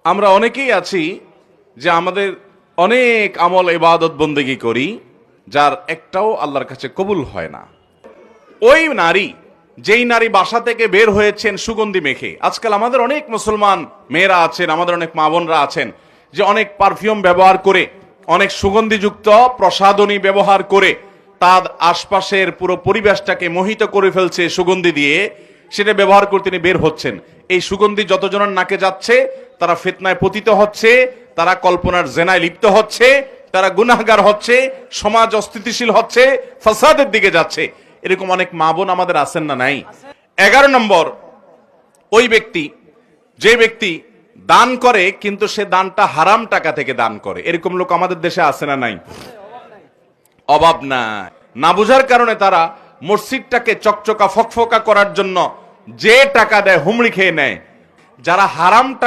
আমরা অনেকেই আছি যে আমাদের অনেক আমল ইবাদত বন্দেগী করি, যার একটাও আল্লাহর কাছে কবুল হয় না। ওই নারী, যেই নারী বাসা থেকে বের হয়েছেন সুগন্ধি মেখে, আজকাল আমাদের অনেক মুসলমান মেয়েরা আছেন, আমাদের অনেক মা বোনরা আছেন যে অনেক পারফিউম ব্যবহার করে, অনেক সুগন্ধিযুক্ত প্রসাধনী ব্যবহার করে তার আশপাশের পুরো পরিবেশটাকে মোহিত করে ফেলছে সুগন্ধি দিয়ে, সেটা ব্যবহার করে তিনি বের হচ্ছেন। এই সুগন্ধি যতজনের নাকে যাচ্ছে তারা ফিতনায় পতিত হচ্ছে, তারা কল্পনার জেনায় লিপ্ত হচ্ছে, তারা গুনাহগার হচ্ছে, সমাজ অস্থিতিশীল হচ্ছে, ফাসাদের দিকে যাচ্ছে। এরকম অনেক মা বোন আমাদের আছেন না নাই? 11 নম্বর, ওই ব্যক্তি, যে ব্যক্তি দান করে কিন্তু সে দানটা হারাম টাকা থেকে দান করে। এরকম লোক আমাদের দেশে আছে না নাই? অভাব নাই। না বুঝার কারণে তারা মসজিদটাকে চকচকা ফকফকা করার জন্য যে টাকা দেয় হুমড়ি খেয়ে নেয়। যারা হারাম টাকা